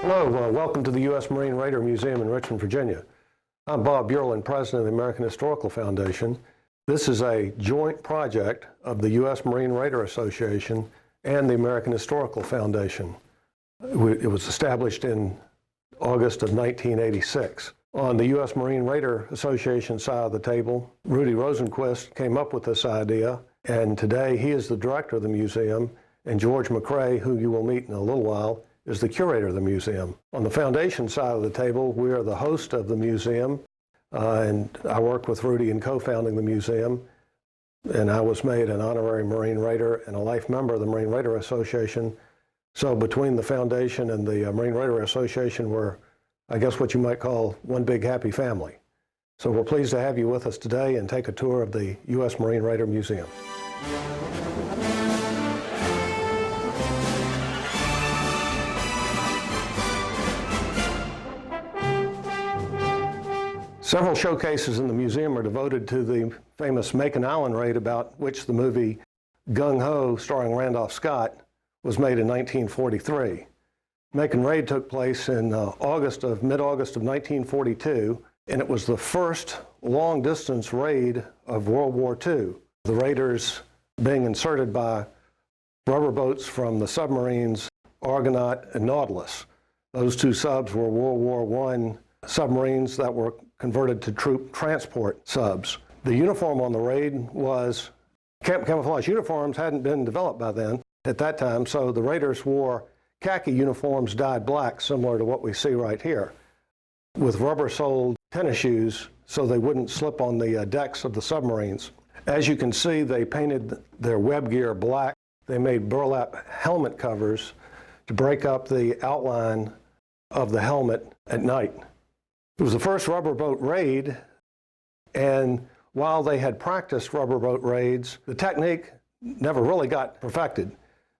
Hello, welcome to the U.S. Marine Raider Museum in Richmond, Virginia. I'm Bob Buerlin, President of the American Historical Foundation. This is a joint project of the U.S. Marine Raider Association and the American Historical Foundation. It was established in August of 1986. On the U.S. Marine Raider Association side of the table, Rudy Rosenquist came up with this idea, and today he is the director of the museum, and George McCrae, who you will meet in a little while, is the curator of the museum. On the foundation side of the table, we are the host of the museum, and I work with Rudy in co-founding the museum, and I was made an honorary Marine Raider and a life member of the Marine Raider Association. So between the foundation and the Marine Raider Association, we're, I guess, what you might call one big happy family. So we're pleased to have you with us today and take a tour of the U.S. Marine Raider Museum. Several showcases in the museum are devoted to the famous Makin Island raid, about which the movie Gung Ho, starring Randolph Scott, was made in 1943. Makin raid took place in mid-August of 1942, and it was the first long-distance raid of World War II. The raiders being inserted by rubber boats from the submarines Argonaut and Nautilus. Those two subs were World War I submarines that were converted to troop transport subs. The uniform on the raid was, camouflage uniforms hadn't been developed by then at that time, so the raiders wore khaki uniforms dyed black, similar to what we see right here, with rubber-soled tennis shoes so they wouldn't slip on the decks of the submarines. As you can see, they painted their web gear black. They made burlap helmet covers to break up the outline of the helmet at night. It was the first rubber boat raid, and while they had practiced rubber boat raids, the technique never really got perfected.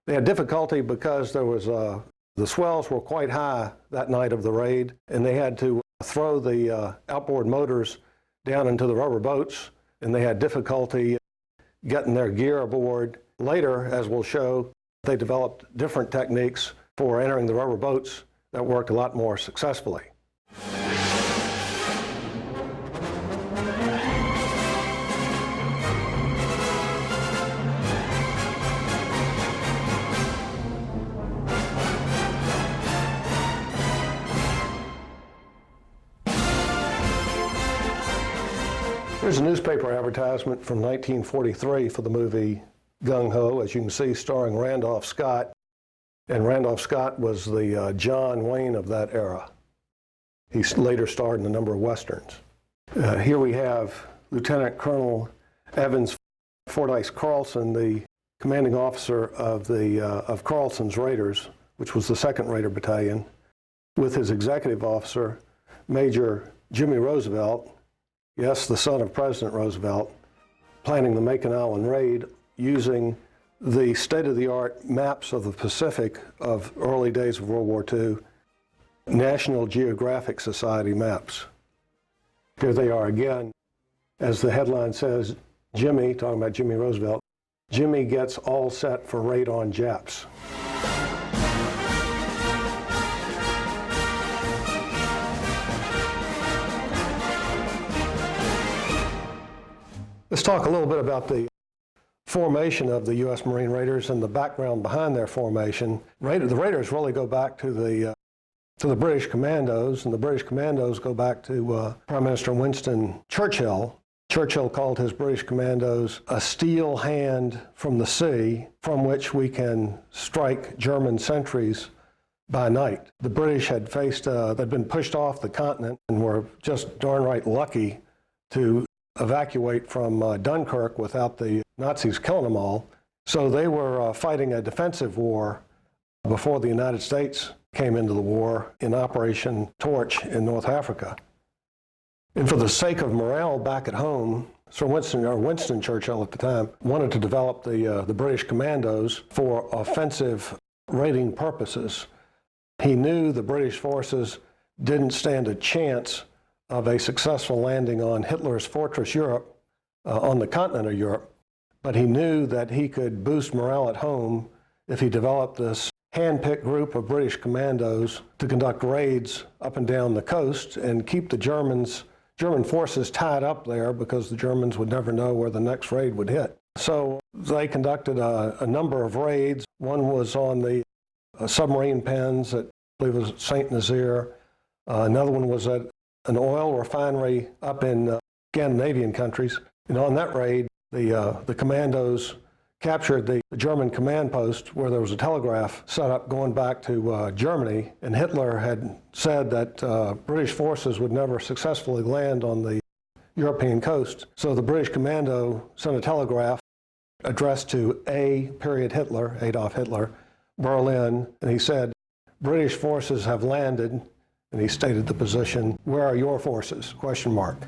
They had difficulty because there was the swells were quite high that night of the raid, and they had to throw the outboard motors down into the rubber boats, and they had difficulty getting their gear aboard. Later, as we'll show, they developed different techniques for entering the rubber boats that worked a lot more successfully. Here's a newspaper advertisement from 1943 for the movie Gung Ho, as you can see, starring Randolph Scott. And Randolph Scott was the John Wayne of that era. He later starred in a number of westerns. Here we have Lieutenant Colonel Evans Fordyce Carlson, the commanding officer of Carlson's Raiders, which was the 2nd Raider Battalion, with his executive officer, Major Jimmy Roosevelt, yes, the son of President Roosevelt, planning the Makin Island raid using the state-of-the-art maps of the Pacific of early days of World War II, National Geographic Society maps. Here they are again. as the headline says, Jimmy, talking about Jimmy Roosevelt, Jimmy gets all set for raid on Japs. Let's talk a little bit about the formation of the U.S. Marine Raiders and the background behind their formation. The Raiders really go back to the British Commandos, and the British Commandos go back to Prime Minister Winston Churchill. Churchill called his British Commandos a steel hand from the sea from which we can strike German sentries by night. The British had they'd been pushed off the continent and were just darn right lucky to evacuate from Dunkirk without the Nazis killing them all. So they were fighting a defensive war before the United States came into the war in Operation Torch in North Africa. And for the sake of morale back at home, Sir Winston Churchill at the time wanted to develop the British Commandos for offensive raiding purposes. He knew the British forces didn't stand a chance of a successful landing on Hitler's Fortress Europe, on the continent of Europe, but he knew that he could boost morale at home if he developed this hand-picked group of British commandos to conduct raids up and down the coast and keep the German forces tied up there, because the Germans would never know where the next raid would hit. So they conducted a number of raids. One was on the submarine pens at, I believe it was St. Nazaire. Another one was at an oil refinery up in Scandinavian countries. And on that raid, the commandos captured the German command post where there was a telegraph set up going back to Germany. And Hitler had said that British forces would never successfully land on the European coast. So the British commando sent a telegraph addressed to Hitler, Adolf Hitler, Berlin, and he said, British forces have landed. And he stated the position, where are your forces? Question mark.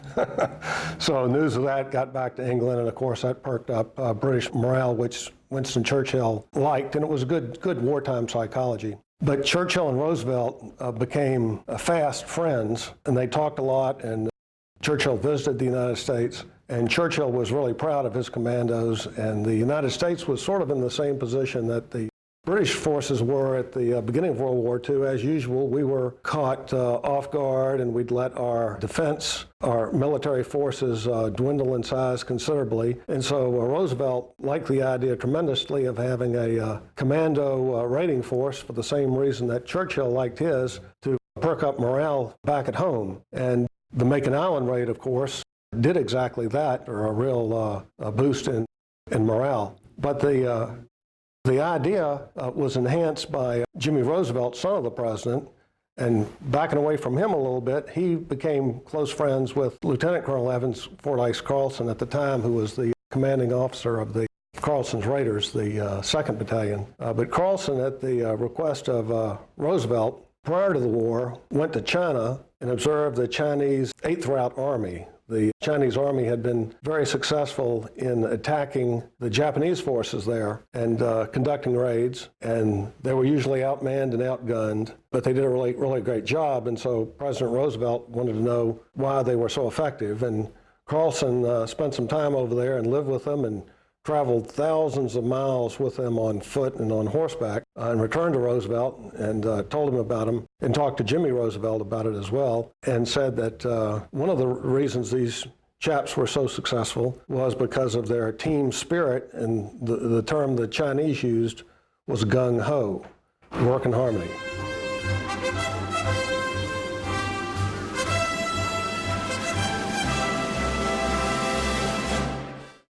So news of that got back to England, and of course that perked up British morale, which Winston Churchill liked, and it was good wartime psychology. But Churchill and Roosevelt became fast friends, and they talked a lot, and Churchill visited the United States, and Churchill was really proud of his commandos, and the United States was sort of in the same position that the British forces were at the beginning of World War II. As usual, we were caught off guard, and we'd let our military forces dwindle in size considerably. And so Roosevelt liked the idea tremendously of having a commando raiding force for the same reason that Churchill liked his, to perk up morale back at home. And the Makin Island raid, of course, did exactly that, or a real boost in morale. But the idea was enhanced by Jimmy Roosevelt, son of the president, and backing away from him a little bit, he became close friends with Lieutenant Colonel Evans Fordyce Carlson at the time, who was the commanding officer of the Carlson's Raiders, the 2nd Battalion. But Carlson, at the request of Roosevelt, prior to the war, went to China and observed the Chinese 8th Route Army. The Chinese army had been very successful in attacking the Japanese forces there and conducting raids, and they were usually outmanned and outgunned, but they did a really great job, and so President Roosevelt wanted to know why they were so effective, and Carlson spent some time over there and lived with them and traveled thousands of miles with them on foot and on horseback, and returned to Roosevelt and told him about them, and talked to Jimmy Roosevelt about it as well, and said that one of the reasons these chaps were so successful was because of their team spirit, and the term the Chinese used was gung-ho, work in harmony.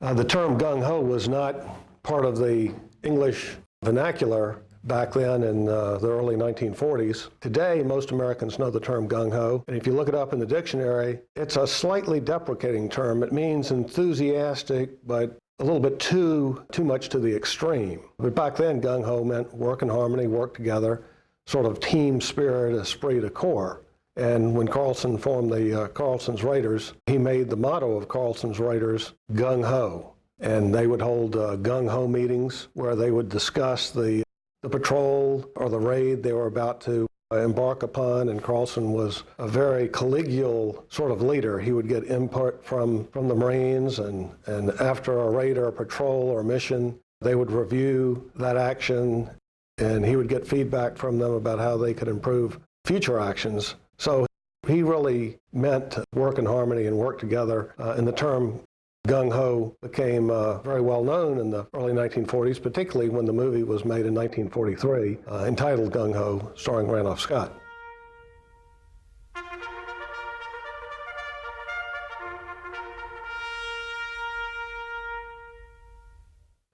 The term gung-ho was not part of the English vernacular back then in the early 1940s. Today, most Americans know the term gung-ho, and if you look it up in the dictionary, it's a slightly deprecating term. It means enthusiastic, but a little bit too much to the extreme. But back then, gung-ho meant work in harmony, work together, sort of team spirit, esprit de corps. And when Carlson formed the Carlson's Raiders, he made the motto of Carlson's Raiders, gung-ho. And they would hold gung-ho meetings where they would discuss the patrol or the raid they were about to embark upon, and Carlson was a very collegial sort of leader. He would get input from the Marines, and after a raid or a patrol or mission, they would review that action, and he would get feedback from them about how they could improve future actions. So he really meant to work in harmony and work together, and the term gung-ho became very well known in the early 1940s, particularly when the movie was made in 1943, entitled Gung-Ho, starring Randolph Scott.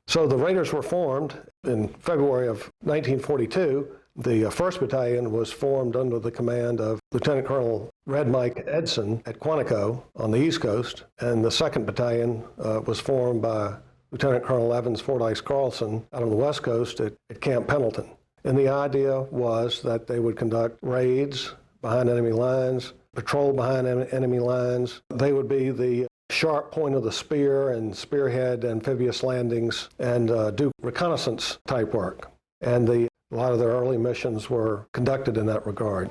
So the Raiders were formed in February of 1942. The 1st Battalion was formed under the command of Lieutenant Colonel Red Mike Edson at Quantico on the East Coast, and the 2nd Battalion was formed by Lieutenant Colonel Evans Fordyce Carlson out on the West Coast at Camp Pendleton. And the idea was that they would conduct raids behind enemy lines, patrol behind enemy lines. They would be the sharp point of the spear and spearhead amphibious landings and do reconnaissance type work. And a lot of their early missions were conducted in that regard.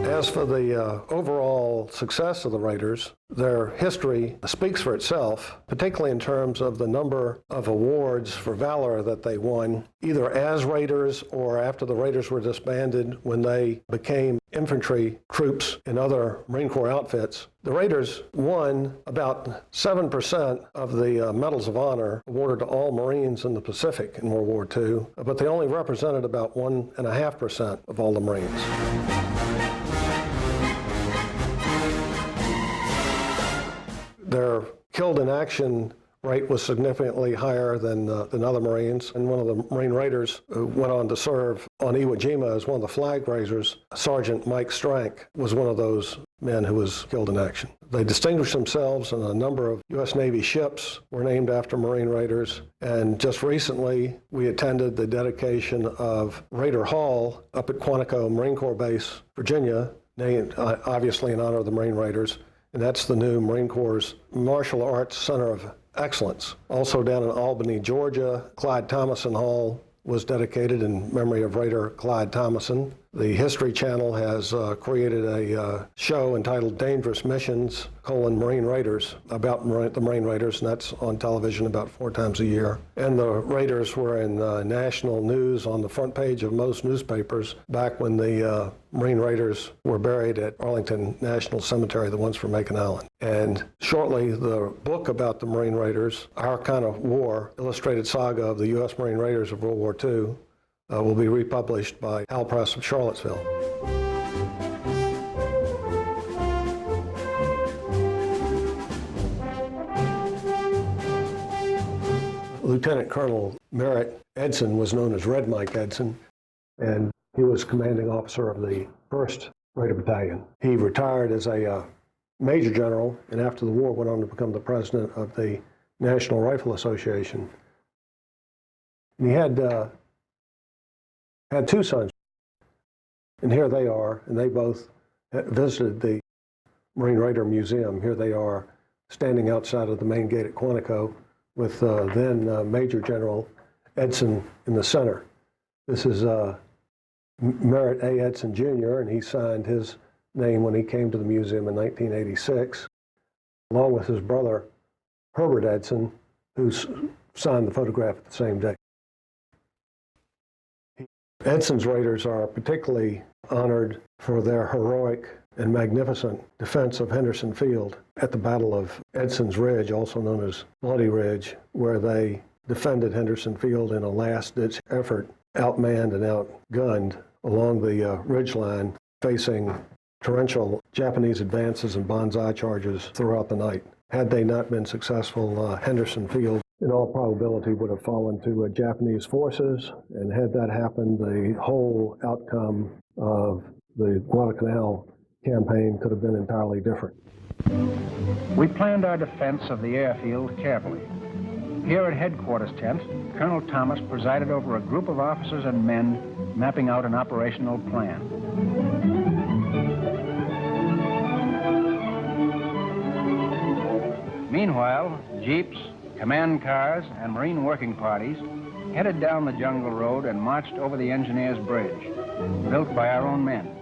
As for the overall success of the Raiders, their history speaks for itself, particularly in terms of the number of awards for valor that they won, either as Raiders or after the Raiders were disbanded when they became infantry troops in other Marine Corps outfits. The Raiders won about 7% of the Medals of Honor awarded to all Marines in the Pacific in World War II, but they only represented about 1.5% of all the Marines. Their killed in action rate was significantly higher than other Marines. And one of the Marine Raiders who went on to serve on Iwo Jima as one of the flag raisers, Sergeant Mike Strank, was one of those men who was killed in action. They distinguished themselves, and a number of U.S. Navy ships were named after Marine Raiders. And just recently, we attended the dedication of Raider Hall up at Quantico Marine Corps Base, Virginia, named obviously in honor of the Marine Raiders. And that's the new Marine Corps' Martial Arts Center of Excellence. Also down in Albany, Georgia, Clyde Thomason Hall was dedicated in memory of Raider Clyde Thomason. The History Channel has created a show entitled Dangerous Missions, Marine Raiders, about the Marine Raiders, and that's on television about 4 times a year. And the Raiders were in national news on the front page of most newspapers back when the Marine Raiders were buried at Arlington National Cemetery, the ones from Macon Island. And shortly, the book about the Marine Raiders, Our Kind of War, Illustrated Saga of the U.S. Marine Raiders of World War II, will be republished by Hal Press of Charlottesville. Lieutenant Colonel Merritt Edson was known as Red Mike Edson, and he was commanding officer of the 1st Raider Battalion. He retired as a major general, and after the war went on to become the president of the National Rifle Association. And he had 2 sons, and here they are, and they both visited the Marine Raider Museum. Here they are standing outside of the main gate at Quantico with then Major General Edson in the center. This is Merritt A. Edson Jr., and he signed his name when he came to the museum in 1986, along with his brother Herbert Edson, who signed the photograph at the same day. Edson's Raiders are particularly honored for their heroic and magnificent defense of Henderson Field at the Battle of Edson's Ridge, also known as Bloody Ridge, where they defended Henderson Field in a last-ditch effort, outmanned and outgunned along the ridgeline, facing torrential Japanese advances and banzai charges throughout the night. Had they not been successful, Henderson Field in all probability would have fallen to Japanese forces, and had that happened, the whole outcome of the Guadalcanal campaign could have been entirely different. We planned our defense of the airfield carefully. Here at headquarters tent, Colonel Thomas presided over a group of officers and men mapping out an operational plan. Meanwhile, jeeps, command cars, and Marine working parties headed down the jungle road and marched over the engineers' bridge, built by our own men.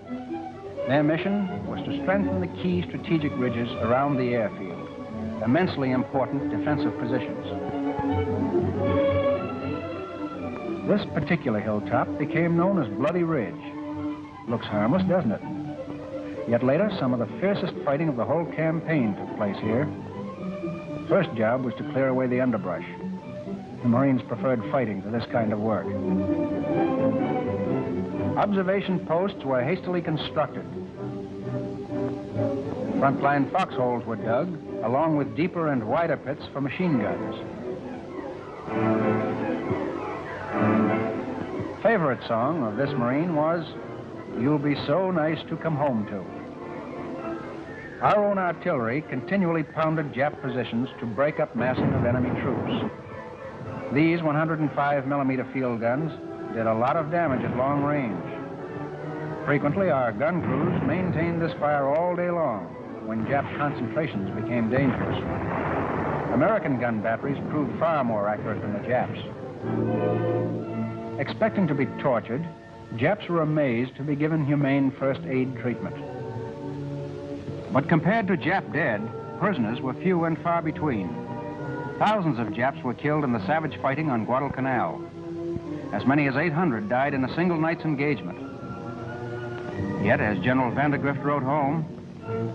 Their mission was to strengthen the key strategic ridges around the airfield, immensely important defensive positions. This particular hilltop became known as Bloody Ridge. Looks harmless, doesn't it? Yet later, some of the fiercest fighting of the whole campaign took place here. The first job was to clear away the underbrush. The Marines preferred fighting to this kind of work. Observation posts were hastily constructed. Frontline foxholes were dug, along with deeper and wider pits for machine guns. Favorite song of this Marine was, "You'll Be So Nice to Come Home To." Our own artillery continually pounded Jap positions to break up massing of enemy troops. These 105mm field guns did a lot of damage at long range. Frequently, our gun crews maintained this fire all day long when Jap concentrations became dangerous. American gun batteries proved far more accurate than the Japs. Expecting to be tortured, Japs were amazed to be given humane first aid treatment. But compared to Jap dead, prisoners were few and far between. Thousands of Japs were killed in the savage fighting on Guadalcanal. As many as 800 died in a single night's engagement. Yet, as General Vandegrift wrote home,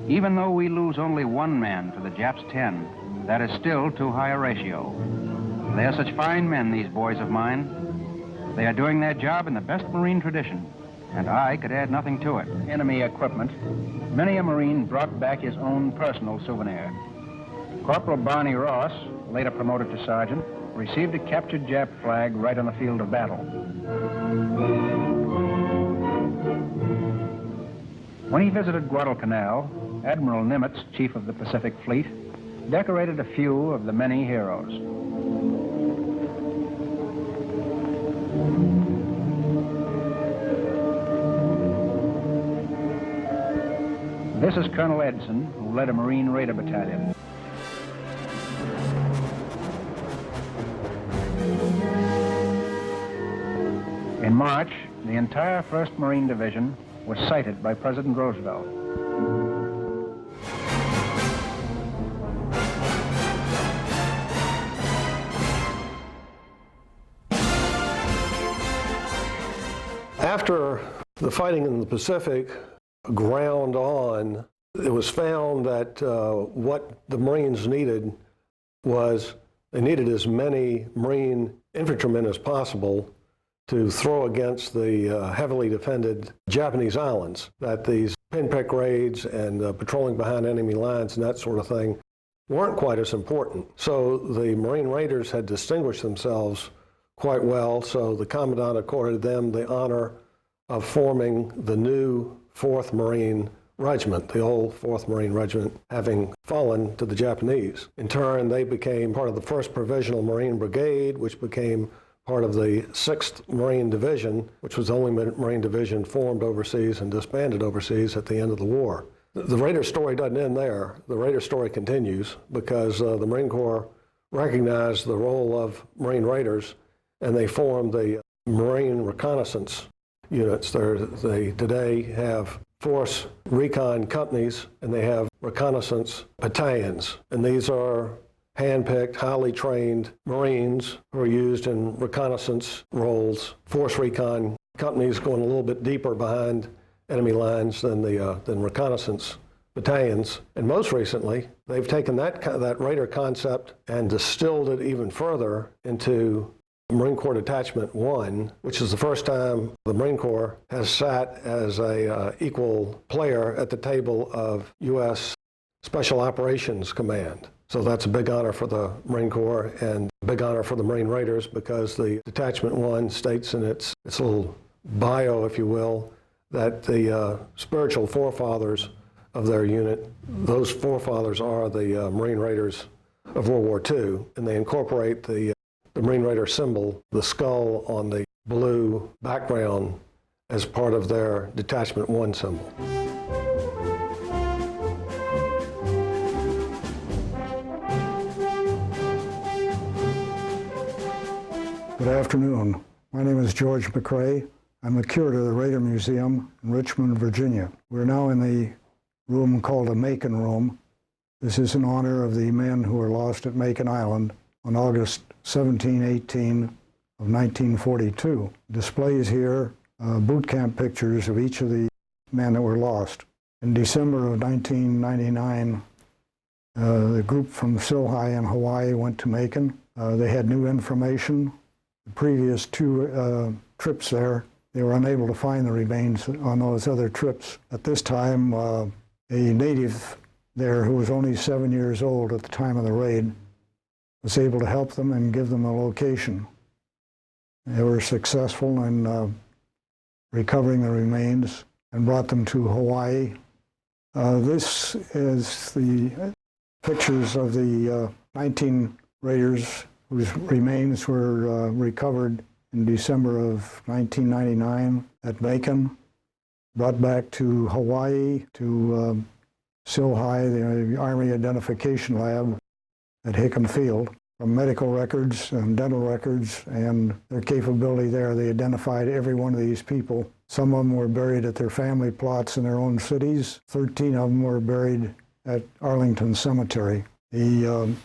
even though we lose only one man to the Japs' 10, that is still too high a ratio. They are such fine men, these boys of mine. They are doing their job in the best Marine tradition, and I could add nothing to it. Enemy equipment, many a Marine brought back his own personal souvenir. Corporal Barney Ross, later promoted to sergeant, received a captured Jap flag right on the field of battle. When he visited Guadalcanal, Admiral Nimitz, chief of the Pacific Fleet, decorated a few of the many heroes. This is Colonel Edson, who led a Marine Raider battalion. In March, the entire 1st Marine Division was cited by President Roosevelt. After the fighting in the Pacific ground on, it was found that what the Marines needed was they needed as many Marine infantrymen as possible to throw against the heavily defended Japanese islands, that these pinprick raids and patrolling behind enemy lines and that sort of thing weren't quite as important. So the Marine Raiders had distinguished themselves quite well, so the Commandant accorded them the honor of forming the new 4th Marine Regiment, the old 4th Marine Regiment having fallen to the Japanese. In turn, they became part of the 1st Provisional Marine Brigade, which became part of the 6th Marine Division, which was the only Marine division formed overseas and disbanded overseas at the end of the war. The Raider story doesn't end there. The Raider story continues because the Marine Corps recognized the role of Marine Raiders, and they formed the Marine Reconnaissance Units. They today have force recon companies, and they have reconnaissance battalions. And these are hand-picked, highly trained Marines who are used in reconnaissance roles. Force recon companies going a little bit deeper behind enemy lines than reconnaissance battalions. And most recently, they've taken that Raider concept and distilled it even further into Marine Corps Detachment 1, which is the first time the Marine Corps has sat as a equal player at the table of U.S. Special Operations Command. So that's a big honor for the Marine Corps and a big honor for the Marine Raiders, because the Detachment 1 states in its little bio, if you will, that the spiritual forefathers of their unit, those forefathers are the Marine Raiders of World War II, and they incorporate the Marine Raider symbol, the skull on the blue background, as part of their Detachment 1 symbol. Good afternoon. My name is George McRae. I'm the curator of the Raider Museum in Richmond, Virginia. We're now in the room called the Macon Room. This is in honor of the men who were lost at Macon Island on August 17, 18 of 1942. Displays here boot camp pictures of each of the men that were lost. In December of 1999, the group from Silhai in Hawaii went to Macon. They had new information. The previous two trips there, they were unable to find the remains on those other trips. At this time, a native there who was only 7 years old at the time of the raid was able to help them and give them a location. They were successful in recovering the remains and brought them to Hawaii. This is the pictures of the 19 raiders whose remains were recovered in December of 1999 at Macon, brought back to Hawaii, to Silhai, the Army Identification Lab at Hickam Field. From medical records and dental records and their capability there, they identified every one of these people. Some of them were buried at their family plots in their own cities. 13 of them were buried at Arlington Cemetery. The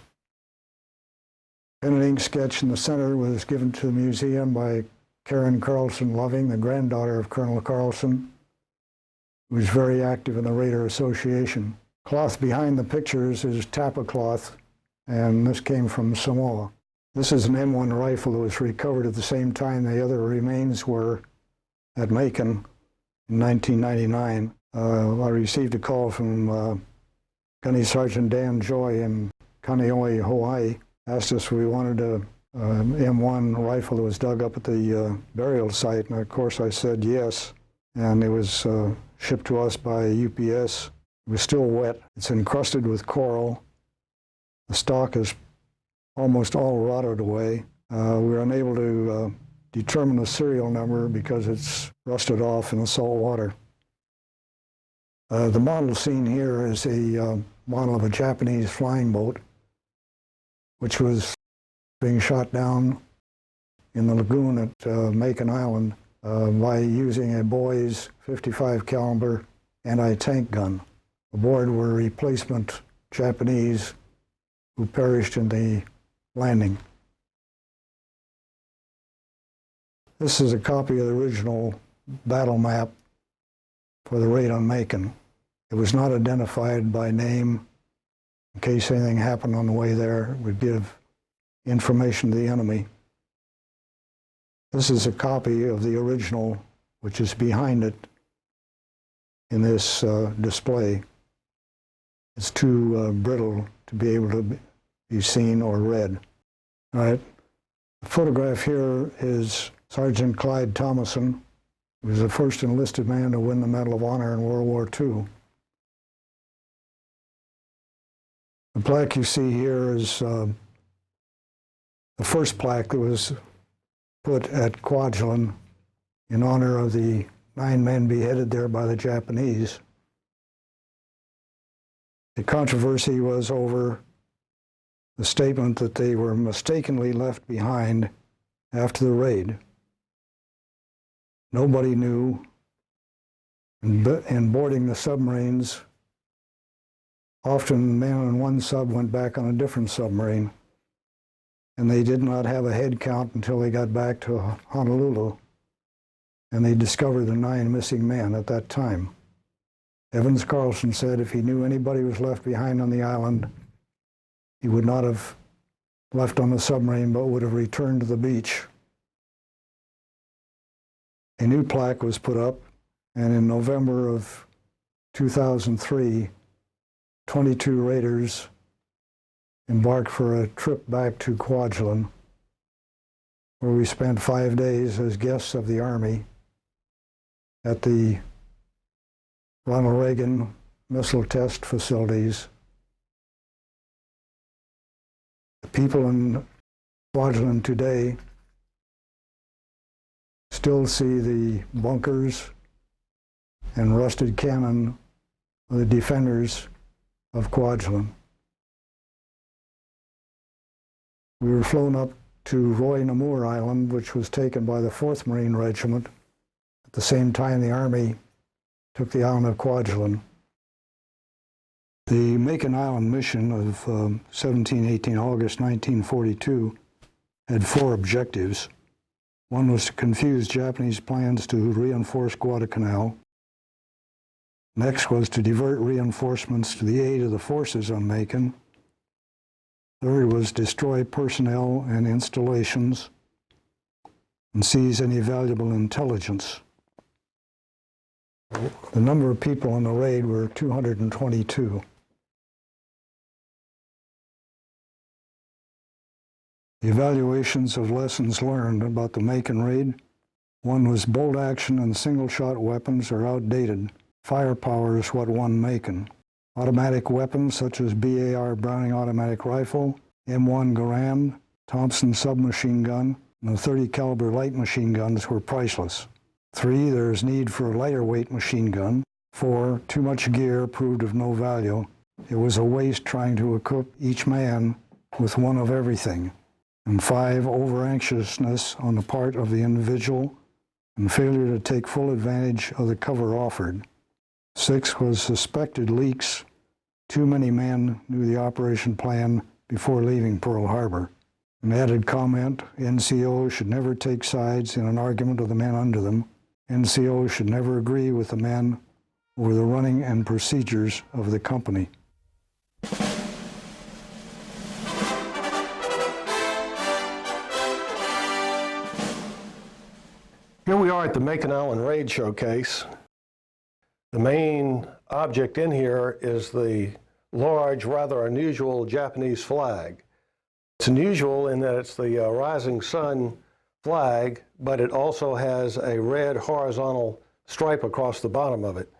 pen and ink sketch in the center was given to the museum by Karen Carlson Loving, the granddaughter of Colonel Carlson, who was very active in the Raider Association. Cloth behind the pictures is tapa cloth, and this came from Samoa. This is an M1 rifle that was recovered at the same time the other remains were at Macon in 1999. I received a call from Gunny Sergeant Dan Joy in Kaneohe, Hawaii. Asked us if we wanted a M1 rifle that was dug up at the burial site, and of course I said yes. And it was shipped to us by UPS. It was still wet. It's encrusted with coral. The stock is almost all rotted away. We were unable to determine the serial number because it's rusted off in the salt water. The model seen here is a model of a Japanese flying boat, which was being shot down in the lagoon at Macon Island by using a Boys 55 caliber anti-tank gun. Aboard were replacement Japanese who perished in the landing. This is a copy of the original battle map for the raid on Macon. It was not identified by name. In case anything happened on the way there, it would give information to the enemy. This is a copy of the original, which is behind it in this display. It's too brittle to be able to be seen or read. All right. The photograph here is Sergeant Clyde Thomason, who was the first enlisted man to win the Medal of Honor in World War II. The plaque you see here is the first plaque that was put at Kwajalein in honor of the 9 men beheaded there by the Japanese. The controversy was over the statement that they were mistakenly left behind after the raid. Nobody knew. In boarding the submarines, often men on one sub went back on a different submarine, and they did not have a head count until they got back to Honolulu, and they discovered the 9 missing men at that time. Evans Carlson said if he knew anybody was left behind on the island, he would not have left on the submarine, but would have returned to the beach. A new plaque was put up, and in November of 2003, 22 raiders embarked for a trip back to Kwajalein, where we spent 5 days as guests of the Army at the Ronald Reagan missile test facilities. The people in Kwajalein today still see the bunkers and rusted cannon of the defenders of Kwajalein. We were flown up to Roy Namur Island, which was taken by the 4th Marine Regiment. At the same time, the Army took the island of Kwajalein. The Makin Island mission of 17-18 August 1942 had 4 objectives. One was to confuse Japanese plans to reinforce Guadalcanal. Next was to divert reinforcements to the aid of the forces on Makin. Third was destroy personnel and installations and seize any valuable intelligence. The number of people on the raid were 222. The evaluations of lessons learned about the Makin raid: one was bolt action and single-shot weapons are outdated. Firepower is what won Makin. Automatic weapons such as BAR Browning automatic rifle, M1 Garand, Thompson submachine gun, and the .30 caliber light machine guns were priceless. 3, there is need for a lighter weight machine gun. 4, too much gear proved of no value. It was a waste trying to equip each man with one of everything. And 5, over-anxiousness on the part of the individual and failure to take full advantage of the cover offered. 6 was suspected leaks. Too many men knew the operation plan before leaving Pearl Harbor. An added comment: NCOs should never take sides in an argument of the men under them. NCOs should never agree with the men over the running and procedures of the company. Here we are at the Makin Island Raid Showcase. The main object in here is the large, rather unusual Japanese flag. It's unusual in that it's the rising sun flag, but it also has a red horizontal stripe across the bottom of it.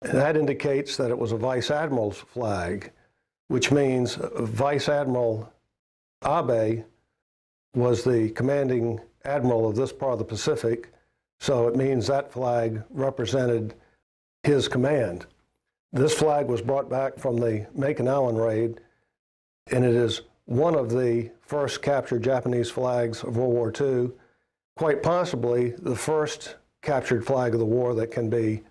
And that indicates that it was a Vice Admiral's flag, which means Vice Admiral Abe was the commanding admiral of this part of the Pacific, so it means that flag represented his command. This flag was brought back from the Makin Island raid, and it is one of the first captured Japanese flags of World War II, quite possibly the first captured flag of the war that can be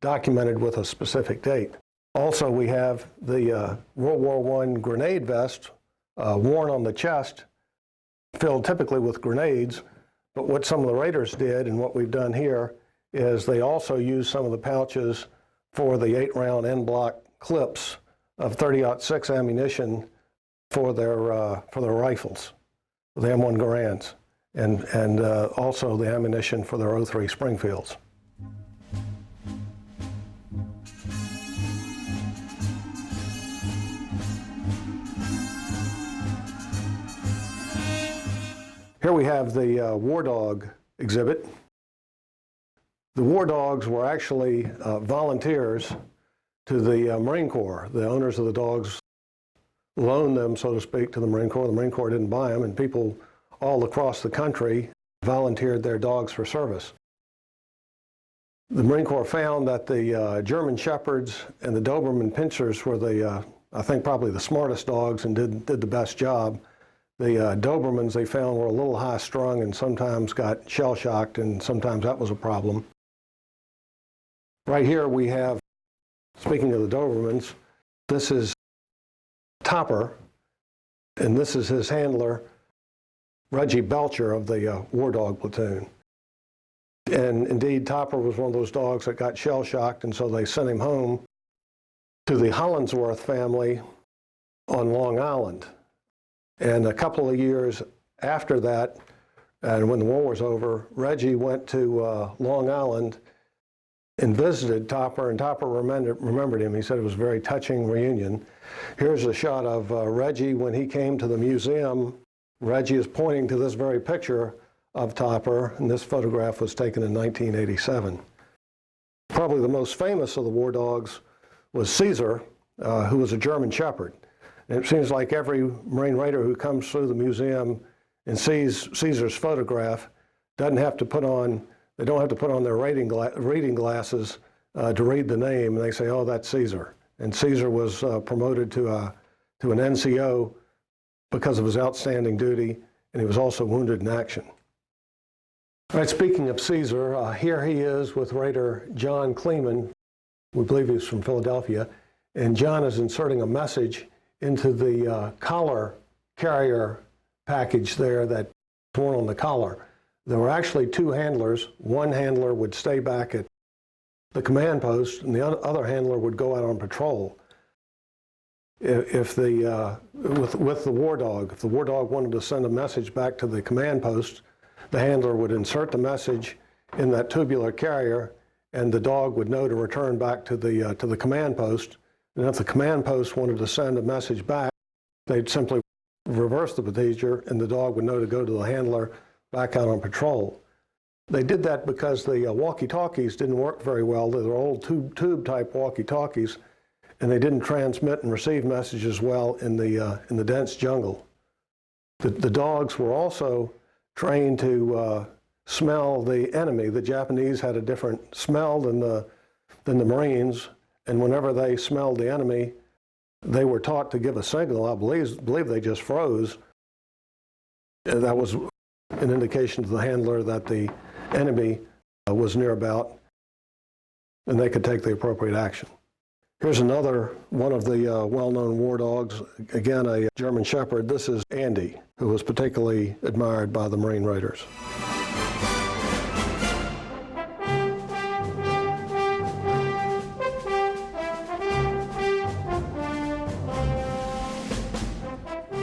documented with a specific date. Also, we have the World War I grenade vest worn on the chest, filled typically with grenades. But what some of the raiders did, and what we've done here, is they also used some of the pouches for the 8-round end-block clips of .30-06 ammunition for their rifles, the M1 Garands, and also the ammunition for their .03 Springfields. Here we have the War Dog exhibit. The War Dogs were actually volunteers to the Marine Corps. The owners of the dogs loaned them, so to speak, to the Marine Corps. The Marine Corps didn't buy them, and people all across the country volunteered their dogs for service. The Marine Corps found that the German Shepherds and the Doberman Pinschers were the, I think, probably the smartest dogs and did the best job. The Dobermans they found were a little high-strung and sometimes got shell-shocked, and sometimes that was a problem. Right here we have, speaking of the Dobermans, this is Topper, and this is his handler, Reggie Belcher of the War Dog platoon. And indeed, Topper was one of those dogs that got shell-shocked, and so they sent him home to the Hollingsworth family on Long Island. And a couple of years after that, and when the war was over, Reggie went to Long Island and visited Topper, and Topper remembered him. He said it was a very touching reunion. Here's a shot of Reggie when he came to the museum. Reggie is pointing to this very picture of Topper, and this photograph was taken in 1987. Probably the most famous of the War Dogs was Caesar, who was a German Shepherd. And it seems like every Marine Raider who comes through the museum and sees Caesar's photograph doesn't have to put on, they don't have to put on their reading glasses to read the name, and they say, oh, that's Caesar. And Caesar was promoted to an NCO because of his outstanding duty and he was also wounded in action. All right, speaking of Caesar, here he is with Raider John Kleeman. We believe he's from Philadelphia, and John is inserting a message into the collar carrier package there that's worn on the collar. There were actually two handlers. One handler would stay back at the command post, and the other handler would go out on patrol. If with the war dog, if the war dog wanted to send a message back to the command post, the handler would insert the message in that tubular carrier, and the dog would know to return back to the command post. And if the command post wanted to send a message back, they'd simply reverse the procedure, and the dog would know to go to the handler back out on patrol. They did that because the walkie-talkies didn't work very well. They were old tube-type walkie-talkies, and they didn't transmit and receive messages well in the dense jungle. The dogs were also trained to smell the enemy. The Japanese had a different smell than the Marines, and whenever they smelled the enemy, they were taught to give a signal. I believe they just froze. That was an indication to the handler that the enemy was near about, and they could take the appropriate action. Here's another one of the well-known war dogs, again a German Shepherd. This is Andy, who was particularly admired by the Marine Raiders.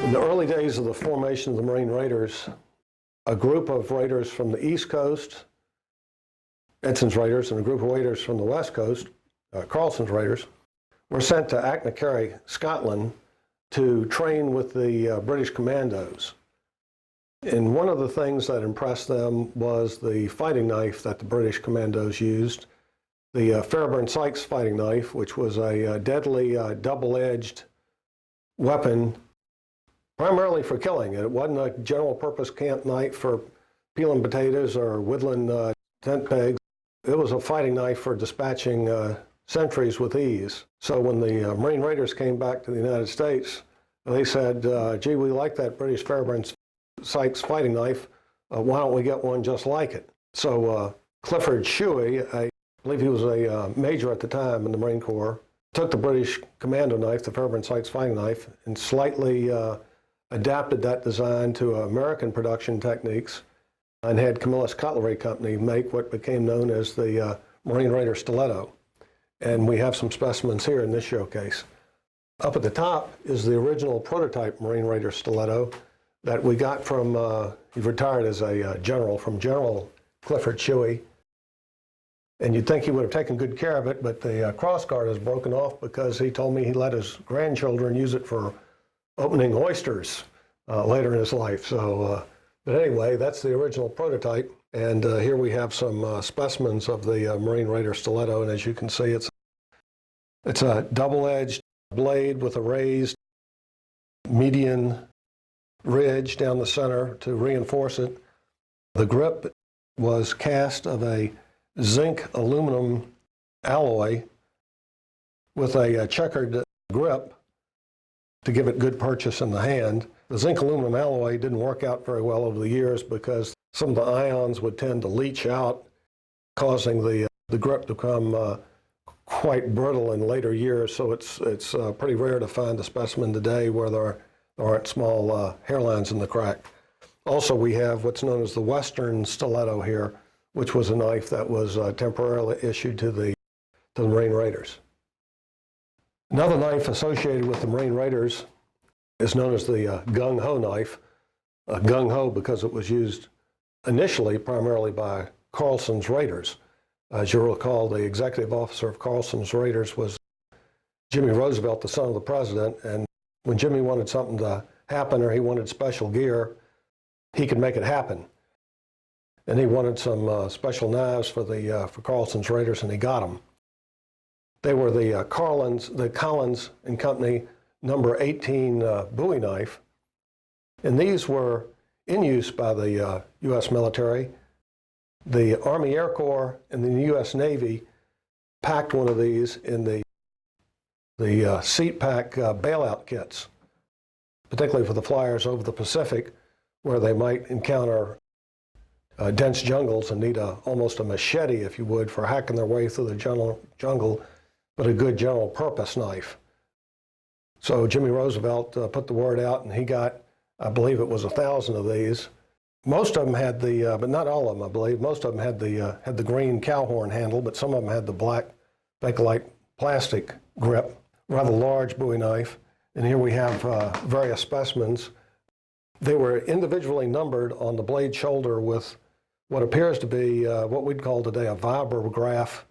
In the early days of the formation of the Marine Raiders, a group of raiders from the East Coast, Edson's Raiders, and a group of raiders from the West Coast, Carlson's Raiders, were sent to Achnacarry, Scotland, to train with the British Commandos. And one of the things that impressed them was the fighting knife that the British Commandos used, the Fairbairn Sykes fighting knife, which was a deadly double-edged weapon primarily for killing. It wasn't a general purpose camp knife for peeling potatoes or whittling tent pegs. It was a fighting knife for dispatching sentries with ease. So when the Marine Raiders came back to the United States, they said, gee, we like that British Fairbairn Sykes fighting knife. Why don't we get one just like it? So Clifford Shuey, I believe he was a major at the time in the Marine Corps, took the British commando knife, the Fairbairn Sykes fighting knife, and slightly adapted that design to American production techniques, and had Camillus Cutlery Company make what became known as the Marine Raider Stiletto. And we have some specimens here in this showcase. Up at the top is the original prototype Marine Raider Stiletto that we got from, he retired as a general, from General Clifford Shuey. And you'd think he would have taken good care of it, but the crossguard is broken off because he told me he let his grandchildren use it for opening oysters later in his life. So, but anyway, that's the original prototype. And here we have some specimens of the Marine Raider Stiletto. And as you can see, it's a double-edged blade with a raised median ridge down the center to reinforce it. The grip was cast of a zinc aluminum alloy with a checkered grip to give it good purchase in the hand. The zinc aluminum alloy didn't work out very well over the years because some of the ions would tend to leach out, causing the grip to become quite brittle in later years. So it's pretty rare to find a specimen today where there aren't small hairlines in the crack. Also, we have what's known as the Western Stiletto here, which was a knife that was temporarily issued to the Marine Raiders. Another knife associated with the Marine Raiders is known as the Gung Ho knife. Gung Ho because it was used initially primarily by Carlson's Raiders. As you recall, the executive officer of Carlson's Raiders was Jimmy Roosevelt, the son of the president, and when Jimmy wanted something to happen or he wanted special gear, he could make it happen. And he wanted some special knives for Carlson's Raiders, and he got them. They were the Collins and Company number 18 Bowie knife, and these were in use by the U.S. military. The Army Air Corps and the U.S. Navy packed one of these in the seat pack bailout kits, particularly for the flyers over the Pacific, where they might encounter dense jungles and need almost a machete, if you would, for hacking their way through the jungle, but a good general purpose knife. So Jimmy Roosevelt put the word out, and he got, I believe it was 1,000 of these. Most of them had the, but not all of them, I believe. Most of them had the green cow horn handle, but some of them had the black Bakelite plastic grip, rather large Bowie knife. And here we have various specimens. They were individually numbered on the blade shoulder with what appears to be what we'd call today a vibrograph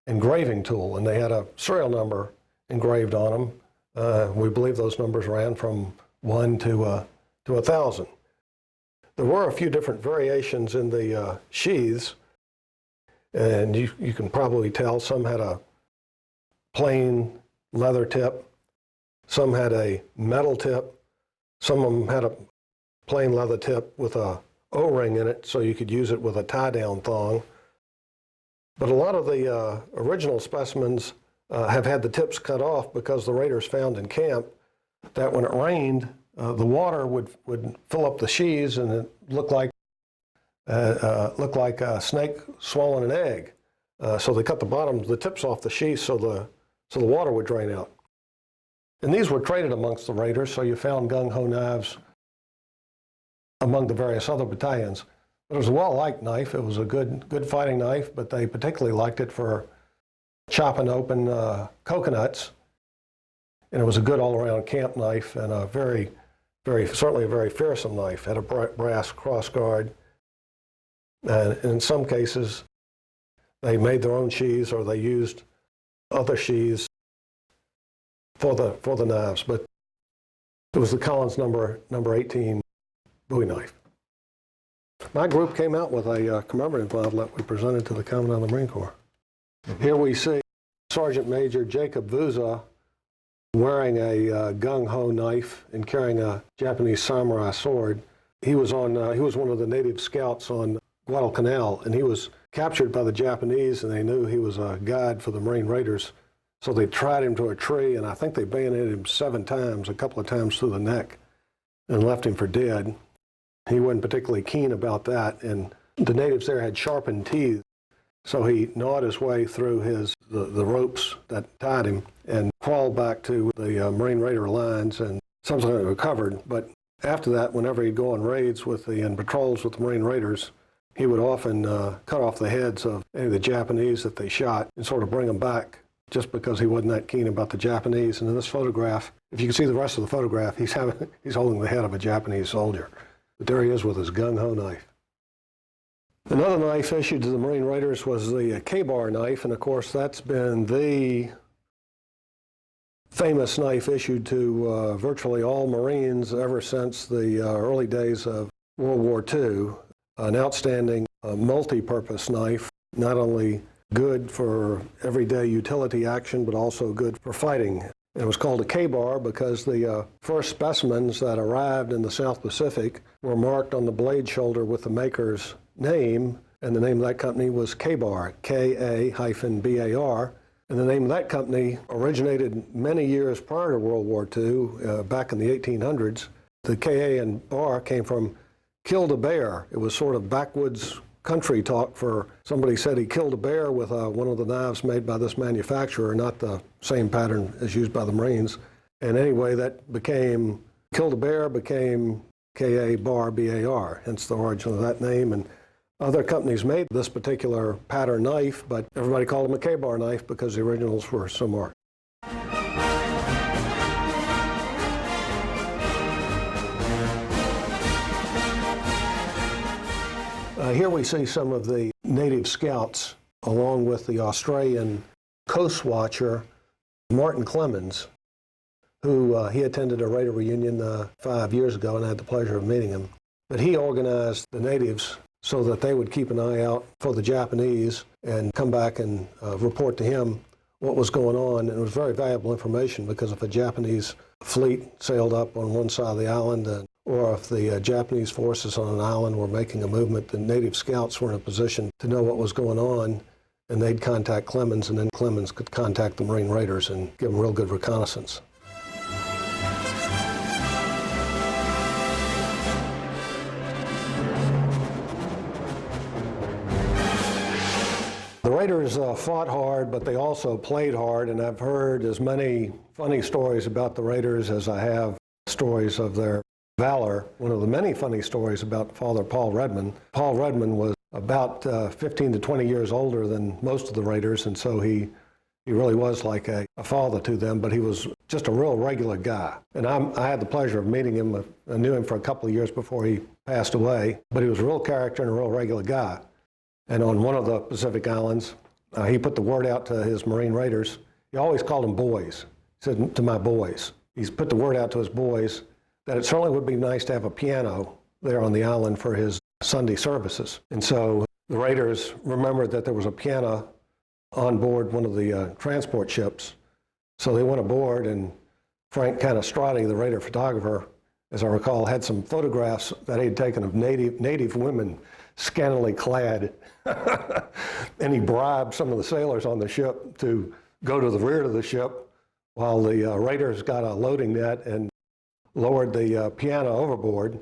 engraving tool, and they had a serial number engraved on them. We believe those numbers ran from 1 to 1,000. There were a few different variations in the sheaths, and you can probably tell some had a plain leather tip, some had a metal tip, some of them had a plain leather tip with a O-ring in it so you could use it with a tie-down thong. But a lot of the original specimens have had the tips cut off because the raiders found in camp that when it rained, the water would fill up the sheaths, and it looked like a snake swallowing an egg. So they cut the tips off the sheaths so the water would drain out. And these were traded amongst the raiders, so you found gung-ho knives among the various other battalions. It was a well-liked knife. It was a good fighting knife, but they particularly liked it for chopping open coconuts. And it was a good all-around camp knife, and certainly a very fearsome knife. Had a brass crossguard. And in some cases, they made their own sheaths, or they used other sheaths for the knives. But it was the Collins number 18 Bowie knife. My group came out with a commemorative model that we presented to the Commandant of the Marine Corps. Here we see Sergeant Major Jacob Vuza wearing a gung-ho knife and carrying a Japanese samurai sword. He was one of the native scouts on Guadalcanal, and he was captured by the Japanese, and they knew he was a guide for the Marine Raiders. So they tied him to a tree, and I think they bayoneted him 7 times, a couple of times through the neck, and left him for dead. He wasn't particularly keen about that, and the natives there had sharpened teeth, so he gnawed his way through the ropes that tied him and crawled back to the Marine Raider lines and subsequently recovered. But after that, whenever he'd go on raids and patrols with the Marine Raiders, he would often cut off the heads of any of the Japanese that they shot and sort of bring them back, just because he wasn't that keen about the Japanese. And in this photograph, if you can see the rest of the photograph, he's holding the head of a Japanese soldier. But there he is with his gung-ho knife. Another knife issued to the Marine Raiders was the Ka-Bar knife, and of course that's been the famous knife issued to virtually all Marines ever since the early days of World War II. An outstanding multi-purpose knife, not only good for everyday utility action, but also good for fighting. It was called a Ka-Bar because the first specimens that arrived in the South Pacific were marked on the blade shoulder with the maker's name, and the name of that company was Ka-Bar, Ka-B-A-R. And the name of that company originated many years prior to World War II, back in the 1800s. The Ka and bar came from killed a bear. It was sort of backwoods country talk for somebody said he killed a bear with one of the knives made by this manufacturer, not the same pattern as used by the Marines. And anyway, that became, killed a bear became Ka-Bar, B-A-R, hence the origin of that name. And other companies made this particular pattern knife, but everybody called them a Ka-Bar knife because the originals were so marked. Here we see some of the native scouts, along with the Australian coast watcher, Martin Clemens, who he attended a Raider reunion 5 years ago, and I had the pleasure of meeting him. But he organized the natives so that they would keep an eye out for the Japanese and come back and report to him what was going on. And it was very valuable information, because if a Japanese fleet sailed up on one side of the island, or if the Japanese forces on an island were making a movement, the native scouts were in a position to know what was going on, and they'd contact Clemens, and then Clemens could contact the Marine Raiders and give them real good reconnaissance. Raiders fought hard, but they also played hard, and I've heard as many funny stories about the Raiders as I have stories of their valor. One of the many funny stories about Father Paul Redmond. Paul Redmond was about 15 to 20 years older than most of the Raiders, and so he really was like a father to them, but he was just a real regular guy. And I had the pleasure of meeting him. I knew him for a couple of years before he passed away, but he was a real character and a real regular guy. And on one of the Pacific Islands, he put the word out to his Marine Raiders. He always called them boys. He said, to my boys. He's put the word out to his boys that it certainly would be nice to have a piano there on the island for his Sunday services. And so the Raiders remembered that there was a piano on board one of the transport ships. So they went aboard, and Frank Canestrati, the Raider photographer, as I recall, had some photographs that he had taken of native women scantily clad. And he bribed some of the sailors on the ship to go to the rear of the ship while the Raiders got a loading net and lowered the piano overboard.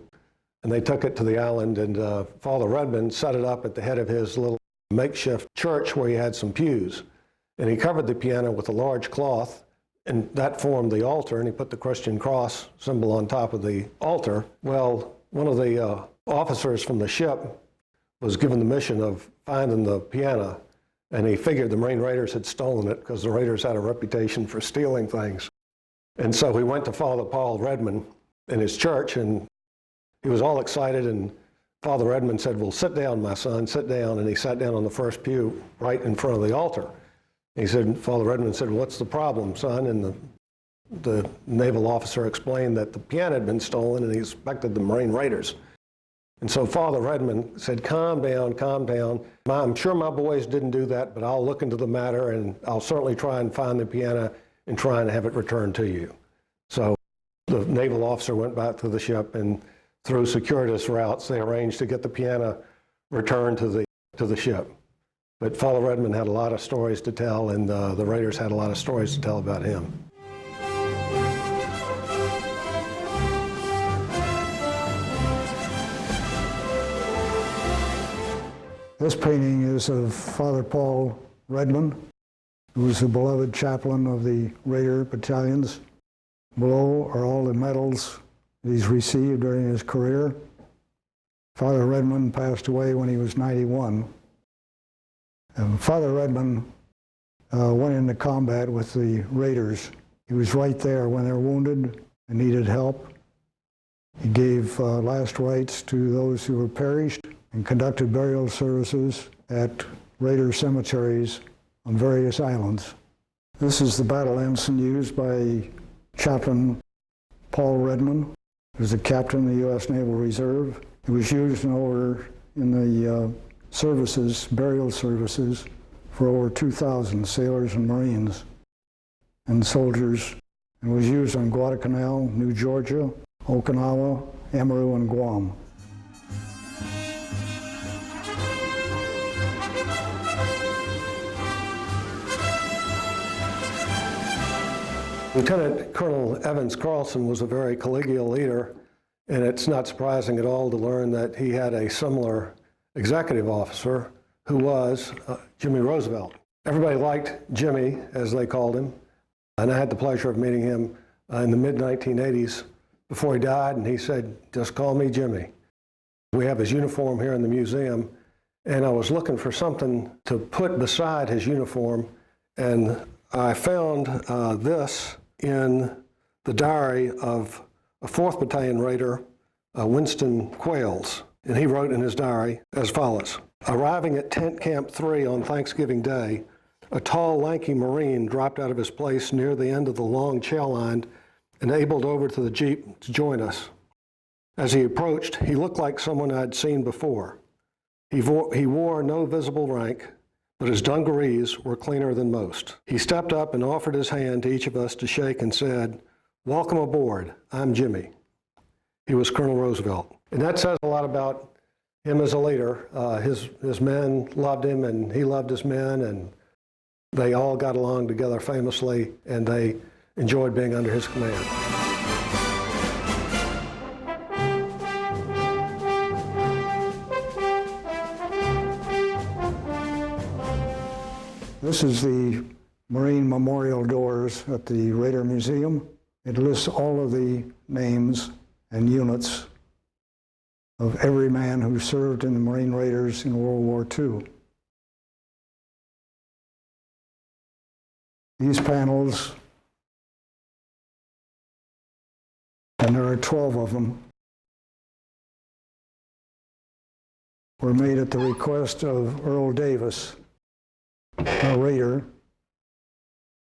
And they took it to the island, and Father Redmond set it up at the head of his little makeshift church where he had some pews. And he covered the piano with a large cloth, and that formed the altar, and he put the Christian cross symbol on top of the altar. Well, one of the officers from the ship was given the mission of finding the piano, and he figured the Marine Raiders had stolen it because the Raiders had a reputation for stealing things. And so he went to Father Paul Redmond in his church, and he was all excited, and Father Redmond said, well, sit down, my son, sit down. And he sat down on the first pew right in front of the altar. He said, Father Redmond said, what's the problem, son? And the naval officer explained that the piano had been stolen, and he suspected the Marine Raiders. And so Father Redmond said, calm down, calm down. I'm sure my boys didn't do that, but I'll look into the matter, and I'll certainly try and find the piano and try and have it returned to you. So the naval officer went back to the ship, and through circuitous routes, they arranged to get the piano returned to the ship. But Father Redmond had a lot of stories to tell, and the Raiders had a lot of stories to tell about him. This painting is of Father Paul Redmond, who was a beloved chaplain of the Raider battalions. Below are all the medals he's received during his career. Father Redmond passed away when he was 91. And Father Redmond went into combat with the Raiders. He was right there when they were wounded and needed help. He gave last rites to those who were perished and conducted burial services at Raider cemeteries on various islands. This is the battle ensign used by Chaplain Paul Redmond, who was a captain of the U.S. Naval Reserve. It was used in the services, burial services, for over 2,000 sailors and Marines and soldiers, and was used on Guadalcanal, New Georgia, Okinawa, Amaru, and Guam. Lieutenant Colonel Evans Carlson was a very collegial leader, and it's not surprising at all to learn that he had a similar executive officer who was Jimmy Roosevelt. Everybody liked Jimmy, as they called him, and I had the pleasure of meeting him in the mid-1980s before he died, and he said, just call me Jimmy. We have his uniform here in the museum, and I was looking for something to put beside his uniform, and I found this in the diary of a 4th Battalion Raider, Winston Quails. And he wrote in his diary as follows: arriving at Tent Camp 3 on Thanksgiving Day, a tall, lanky Marine dropped out of his place near the end of the long chow line and ambled over to the Jeep to join us. As he approached, he looked like someone I'd seen before. He wore no visible rank, but his dungarees were cleaner than most. He stepped up and offered his hand to each of us to shake and said, welcome aboard, I'm Jimmy. He was Colonel Roosevelt. And that says a lot about him as a leader. His men loved him, and he loved his men, and they all got along together famously, and they enjoyed being under his command. This is the Marine Memorial Doors at the Raider Museum. It lists all of the names and units of every man who served in the Marine Raiders in World War II. These panels, and there are 12 of them, were made at the request of Earl Davis, a Raider,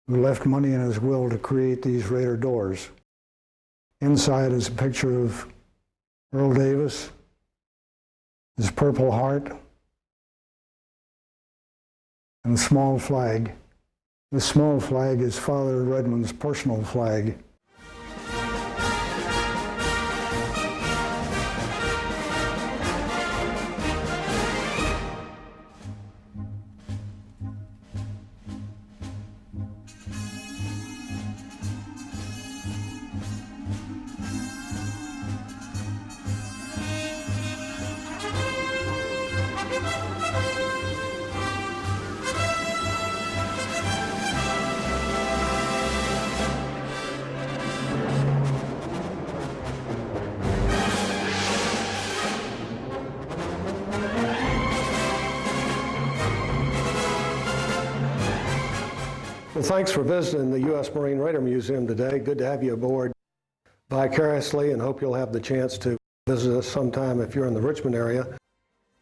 who left money in his will to create these Raider doors. Inside is a picture of Earl Davis, his Purple Heart, and a small flag. This small flag is Father Redmond's personal flag. Well, thanks for visiting the U.S. Marine Raider Museum today. Good to have you aboard vicariously, and hope you'll have the chance to visit us sometime if you're in the Richmond area.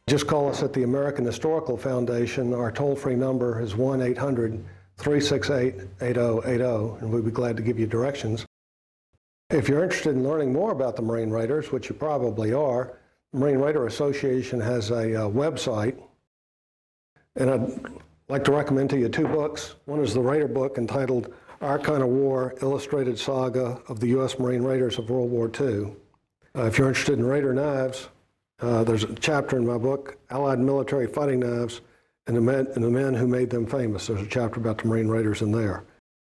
Just call us at the American Historical Foundation. Our toll-free number is 1-800-368-8080, and we'd be glad to give you directions. If you're interested in learning more about the Marine Raiders, which you probably are, the Marine Raider Association has a website, and I'd like to recommend to you 2 books. One is the Raider book entitled Our Kind of War, Illustrated Saga of the U.S. Marine Raiders of World War II. If you're interested in Raider knives, there's a chapter in my book, Allied Military Fighting Knives and the Men Who Made Them Famous. There's a chapter about the Marine Raiders in there.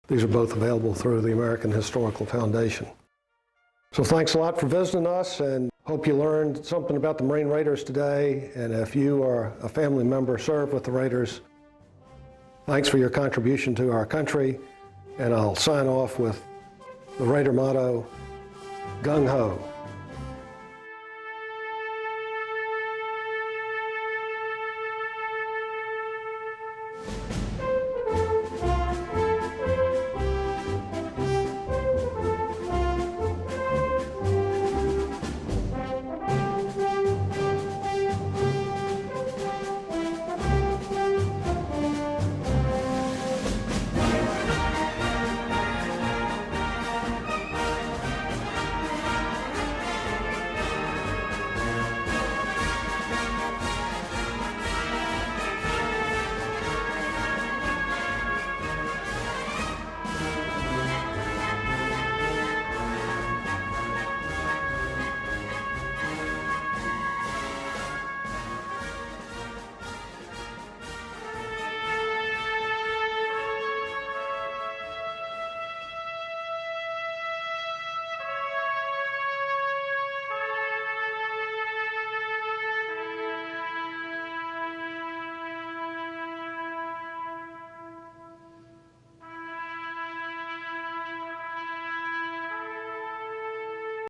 These are both available through the American Historical Foundation. So thanks a lot for visiting us, and hope you learned something about the Marine Raiders today. And if you or a family member served with the Raiders, thanks for your contribution to our country, and I'll sign off with the Raider motto, Gung Ho.